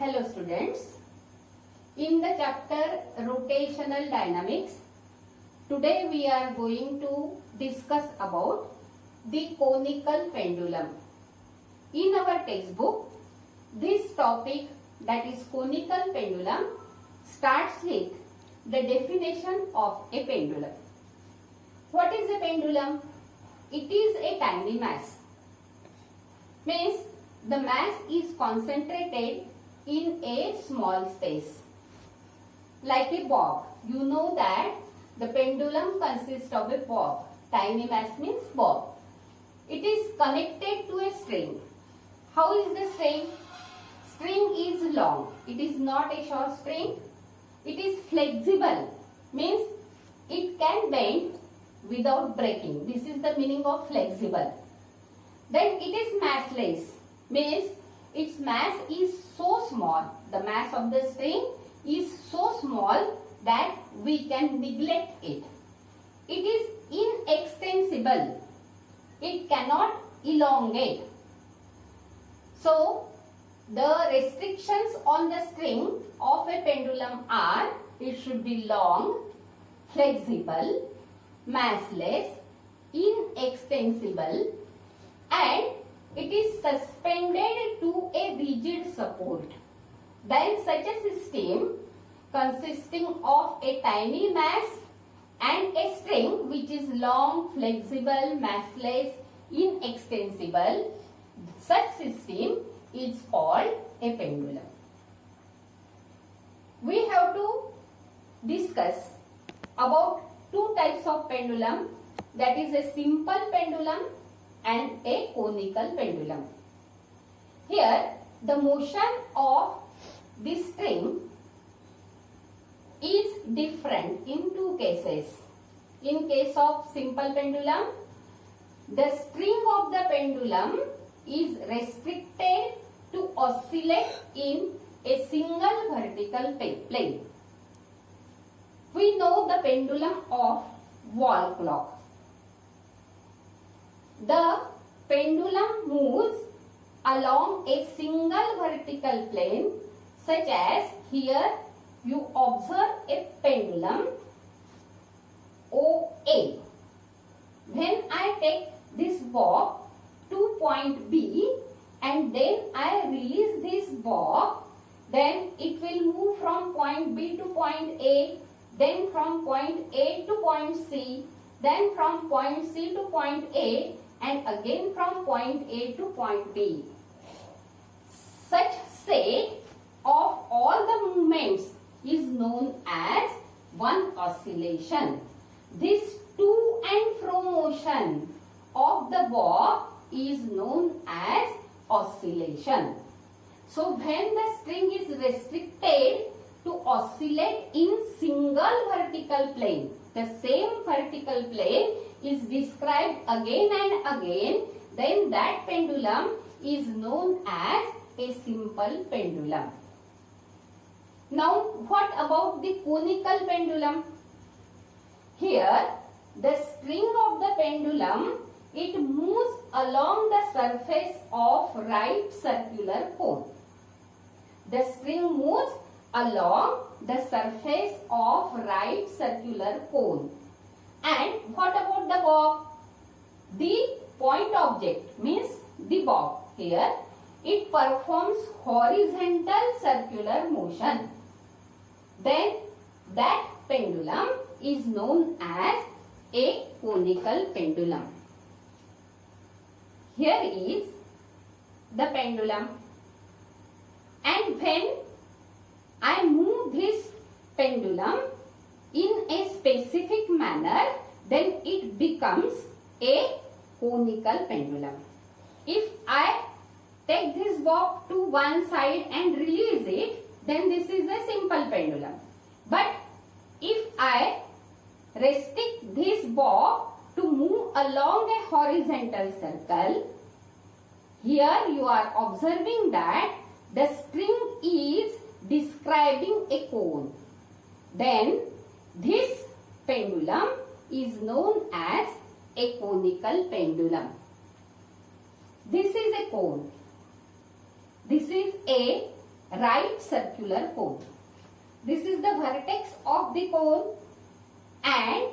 Hello students. In the chapter Rotational Dynamics, today we are going to discuss about the conical pendulum. In our textbook, this topic, that is conical pendulum, starts with the definition of a pendulum. What is a pendulum? It is a tiny mass. Means the mass is concentrated in a small space. Like a bob. You know that the pendulum consists of a bob. Tiny mass means bob. It is connected to a string. How is the string? String is long. It is not a short string. It is flexible. Means it can bend without breaking. This is the meaning of flexible. Then it is massless. Means its mass is so small. The mass of the string is so small that we can neglect it. It is inextensible. It cannot elongate. So, the restrictions on the string of a pendulum are: it should be long, flexible, massless, inextensible, and it is suspended to a rigid support. Then such a system consisting of a tiny mass and a string which is long, flexible, massless, inextensible, such system is called a pendulum. We have to discuss about two types of pendulum, that is a simple pendulum and a conical pendulum. Here the motion of this string is different in two cases. In case of simple pendulum, the string of the pendulum is restricted to oscillate in a single vertical plane. We know the pendulum of wall clock. The pendulum moves along a single vertical plane, such as here you observe a pendulum OA. When I take this bob to point B and then I release this bob, then it will move from point B to point A, then from point A to point C, then from point C to point A, and again from point A to point B. Such set of all the movements is known as one oscillation. This to and fro motion of the bob is known as oscillation. So when the string is restricted to oscillate in single vertical plane, the same vertical plane is described again and again, then that pendulum is known as a simple pendulum. Now what about the conical pendulum? Here the string of the pendulum, it moves along the surface of right circular cone. The string moves along the surface of right circular cone. And what about the bob? The point object means the bob. Here it performs horizontal circular motion. Then that pendulum is known as a conical pendulum. Here is the pendulum, and when I move this pendulum in a specific manner, then it becomes a conical pendulum. If I take this bob to one side and release it, then this is a simple pendulum. But if I restrict this bob to move along a horizontal circle, here you are observing that the string is describing a cone. Then this pendulum is known as a conical pendulum. This is a cone. This is a right circular cone. This is the vertex of the cone and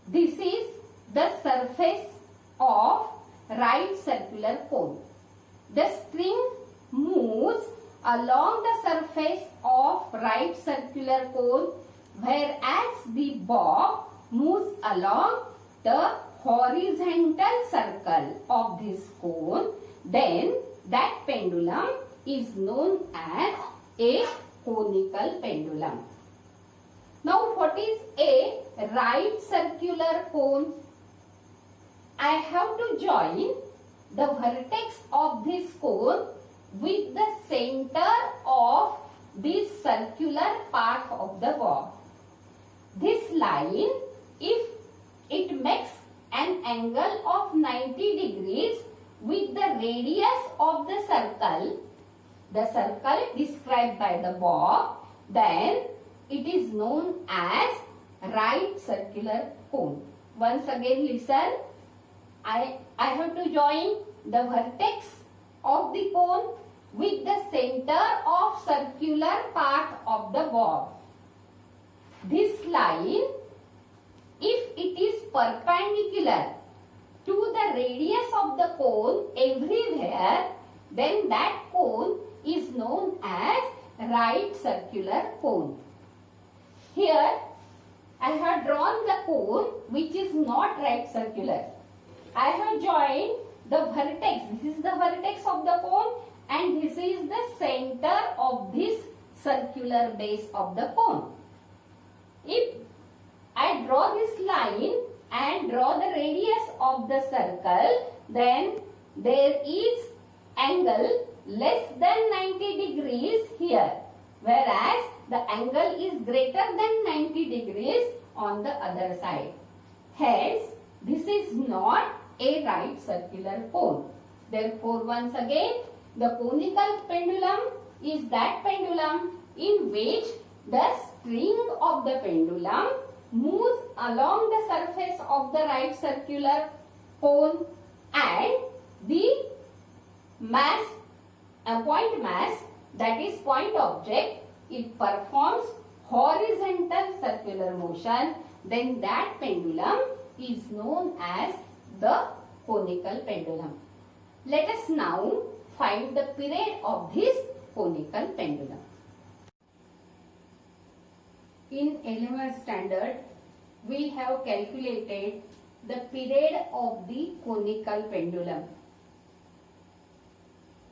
this is the surface of right circular cone. The string moves along the surface of right circular cone, whereas the bob moves along the horizontal circle of this cone. Then that pendulum is known as a conical pendulum. Now what is a right circular cone? I have to join the vertex of this cone with the center of this circular part of the bob. This line, if it makes an angle of 90 degrees with the radius of the circle described by the bob, then it is known as right circular cone. Once again listen, I have to join the vertex of the cone with the center of circular part of the bob. This line, if it is perpendicular to the radius of the cone everywhere, then that cone is known as right circular cone. Here I have drawn the cone which is not right circular. I have joined the vertex. This is the vertex of the cone and this is the center of this circular base of the cone. If I draw this line and draw the radius of the circle, then there is angle less than 90 degrees here, whereas the angle is greater than 90 degrees on the other side. Hence, this is not a right circular cone. Therefore, once again, the conical pendulum is that pendulum in which the string of the pendulum moves along the surface of the right circular cone and the mass, point mass, that is point object, it performs horizontal circular motion, then that pendulum is known as the conical pendulum. Let us now find the period of this conical pendulum. In 11th standard, we have calculated the period of the conical pendulum.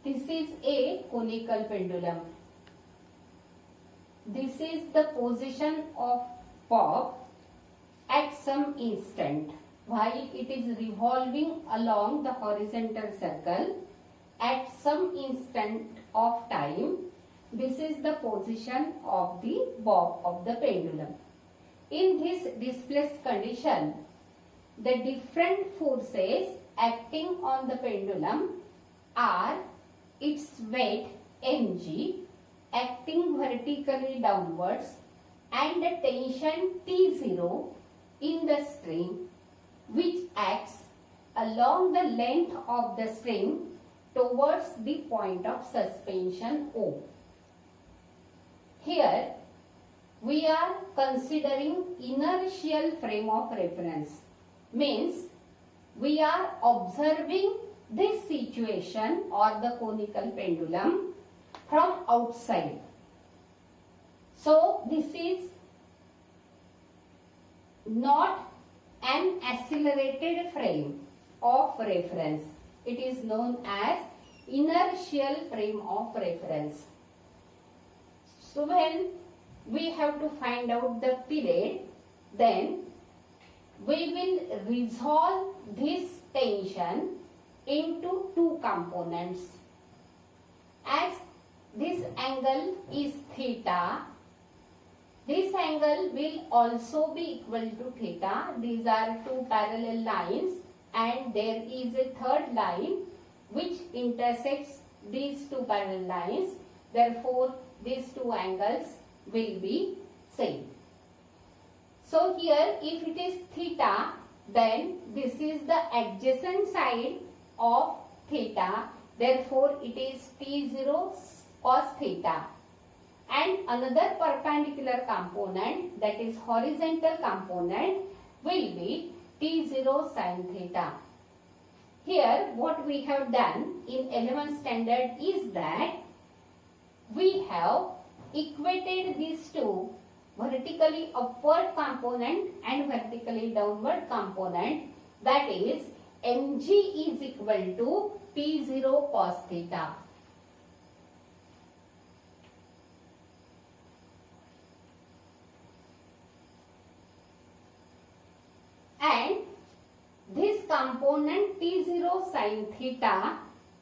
This is a conical pendulum. This is the position of bob at some instant while it is revolving along the horizontal circle at some instant of time. This is the position of the bob of the pendulum. In this displaced condition, the different forces acting on the pendulum are its weight mg acting vertically downwards and the tension T0 in the string which acts along the length of the string towards the point of suspension O. Here we are considering inertial frame of reference, means we are observing this situation or the conical pendulum from outside. So this is not an accelerated frame of reference. It is known as inertial frame of reference. So when we have to find out the period, then we will resolve this tension into two components. As this angle is theta, this angle will also be equal to theta. These are two parallel lines and there is a third line which intersects these two parallel lines. Therefore, these two angles will be same. So here if it is theta, then this is the adjacent side of theta. Therefore, it is T0 cos theta, and another perpendicular component, that is horizontal component, will be T0 sin theta. Here what we have done in 11th standard is that we have equated these two, vertically upward component and vertically downward component, that is mg is equal to T0 cos theta. And this component T0 sin theta,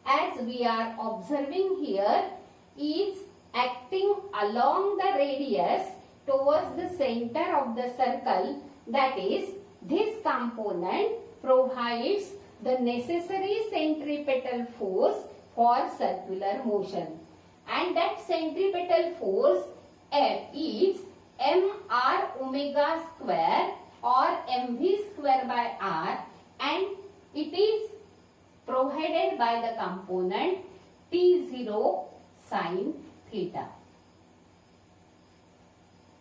as we are observing here, is acting along the radius towards the center of the circle. That is, this component provides the necessary centripetal force for circular motion, and that centripetal force is mr omega square or mv square by r, and it is provided by the component T0 sin theta.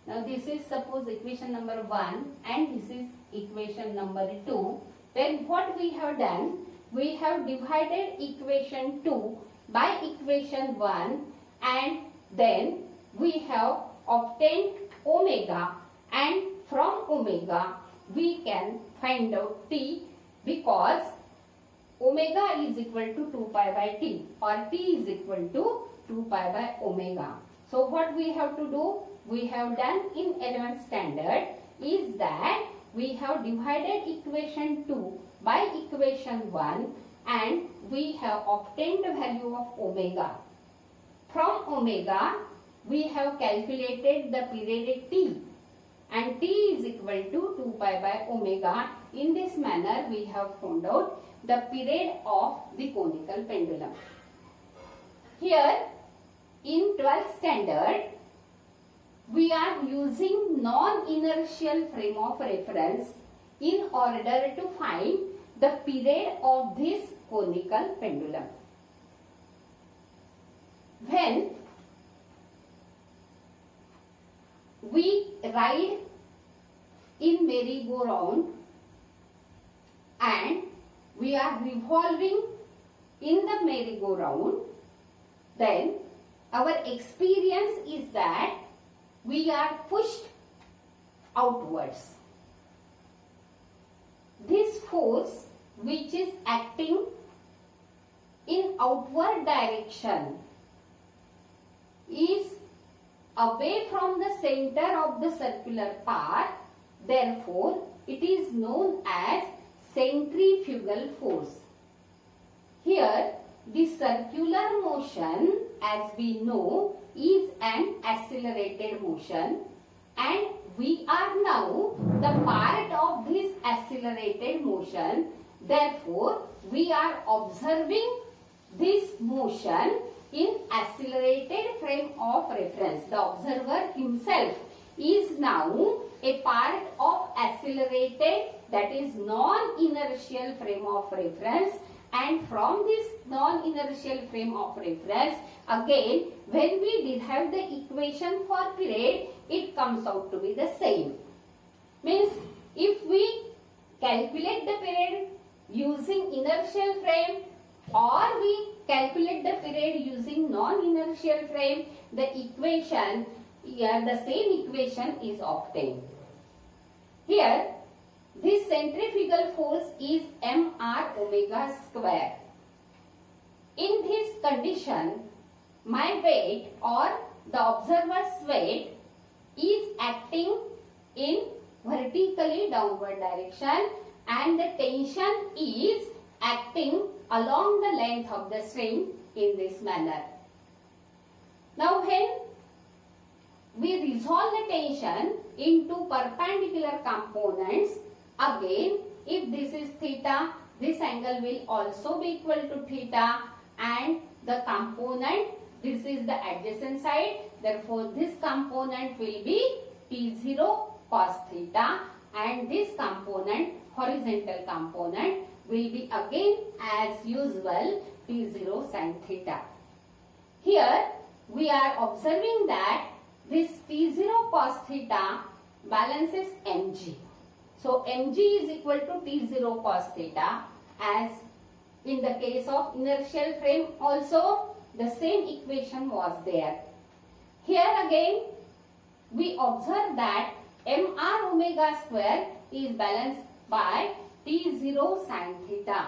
Now this is suppose equation number 1 and this is equation number 2. Then what we have done, we have divided equation 2 by equation 1, and then we have obtained omega, and from omega we can find out t, because omega is equal to 2 pi by t, or t is equal to 2 pi by omega. So what we have to do, we have done in 11th standard is that we have divided equation 2 by equation 1, and we have obtained the value of omega. From omega we have calculated the period t, and t is equal to 2 pi by omega. In this manner we have found out the period of the conical pendulum. Here in 12th standard we are using non-inertial frame of reference in order to find the period of this conical pendulum. When we ride in merry-go-round and we are revolving in the merry-go-round, then our experience is that we are pushed outwards. This force which is acting in outward direction is away from the center of the circular path. Therefore, it is known as centrifugal force. Here, the circular motion, as we know, is an accelerated motion, and we are now the part of this accelerated motion. Therefore, we are observing this motion in accelerated frame of reference. The observer himself is now a part of accelerated, that is non-inertial frame of reference, and from this non-inertial frame of reference, again when we derive the equation for period, it comes out to be the same. Means if we calculate the period using inertial frame or we calculate the period using non-inertial frame, the equation, the same equation is obtained. Here, this centrifugal force is mr omega square. In this condition, my weight or the observer's weight is acting in vertically downward direction, and the tension is acting along the length of the string in this manner. Now when we resolve the tension into perpendicular components, again if this is theta, this angle will also be equal to theta, and the component, this is the adjacent side, therefore this component will be T0 cos theta, and this component, horizontal component, will be again as usual T0 sin theta. Here we are observing that this T0 cos theta balances mg. So mg is equal to T0 cos theta, as in the case of inertial frame also the same equation was there. Here again we observe that mr omega square is balanced by T0 sin theta.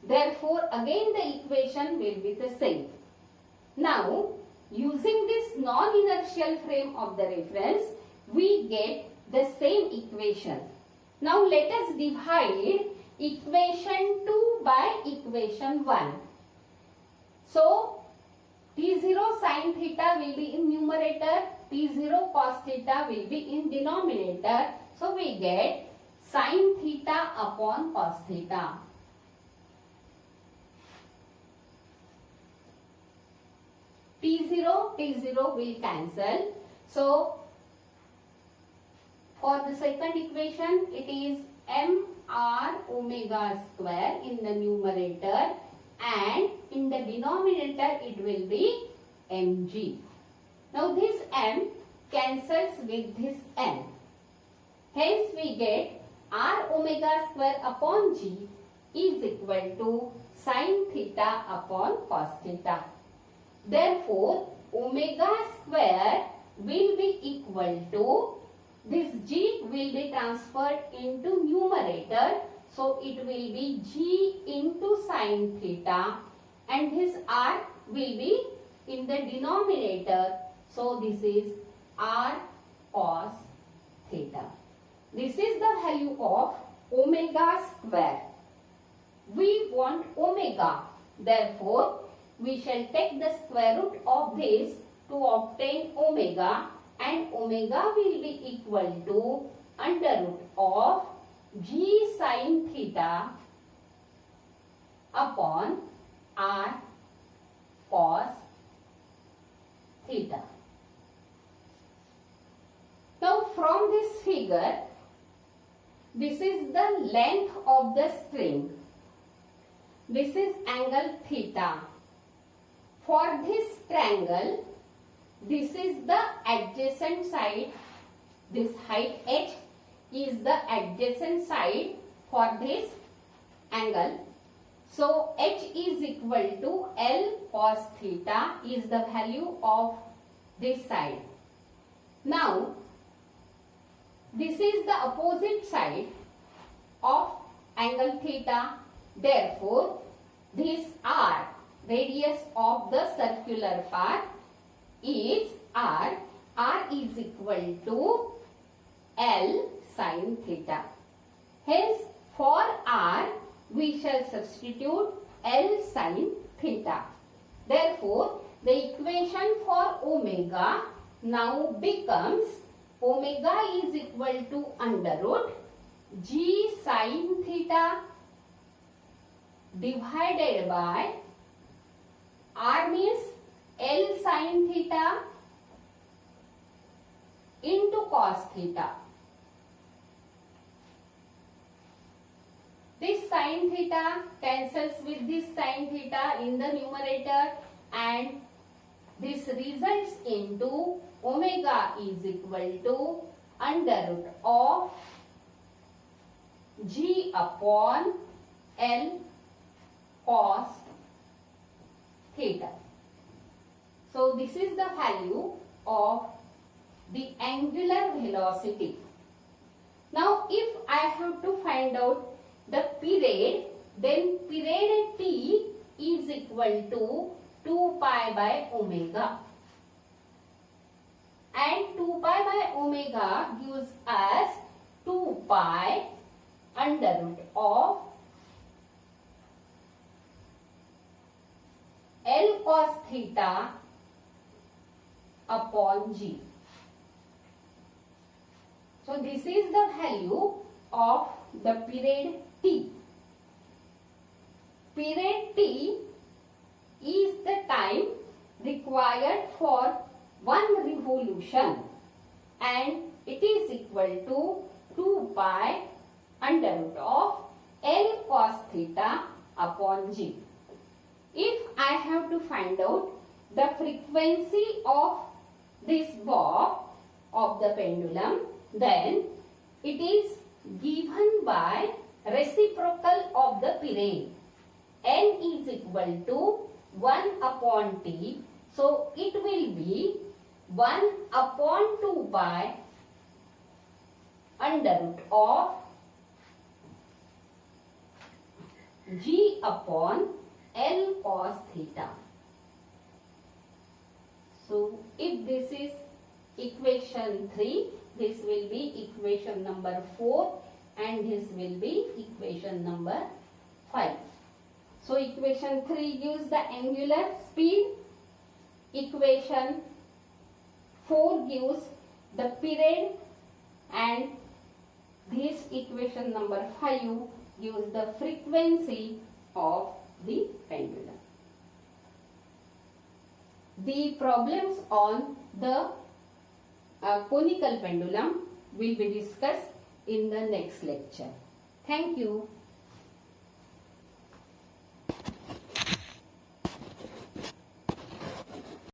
Therefore again the equation will be the same. Now using this non-inertial frame of the reference, we get the same equation. Now let us divide equation 2 by equation 1. So T0 sin theta will be in numerator, T0 cos theta will be in denominator. So we get sin theta upon cos theta. T0 will cancel. So for the second equation, it is mr omega square in the numerator, and in the denominator it will be mg. Now this m cancels with this n. Hence we get r omega square upon g is equal to sin theta upon cos theta. Therefore omega square will be equal to, this g will be transferred into numerator, so it will be g into sin theta, and his r will be in the denominator, so this is r cos theta. This is the value of omega square. We want omega, therefore we shall take the square root of this to obtain omega, and omega will be equal to under root of g sin theta upon r cos theta. Now from this figure, this is the length of the string. This is angle theta. For this triangle, this is the adjacent side. This height h is the adjacent side for this angle. So h is equal to L cos theta is the value of this side. Now this is the opposite side of angle theta. Therefore this r, radius of the circular path, is r. R is equal to L sin theta. Hence for r we shall substitute L sin theta. Therefore the equation for omega now becomes omega is equal to under root g sin theta divided by r means L sin theta into cos theta. This sin theta cancels with this sin theta in the numerator, and this results into omega is equal to under root of g upon L cos theta. So this is the value of the angular velocity. Now if I have to find out the period, then period t is equal to 2 pi by omega. And 2 pi by omega gives us 2 pi under root of L cos theta upon g. So this is the value of the period t. Period t is the time required for one revolution, and it is equal to 2 pi under root of L cos theta upon g. If I have to find out the frequency of this bob of the pendulum, then it is given by reciprocal of the period. N is equal to 1 upon T. So it will be 1 upon 2 pi under root of G upon L cos theta. So if this is equation 3, this will be equation number 4 and this will be equation number 5. So equation 3 gives the angular speed, equation 4 gives the period, and this equation number 5 gives the frequency of the pendulum. The problems on the conical pendulum will be discussed in the next lecture. Thank you.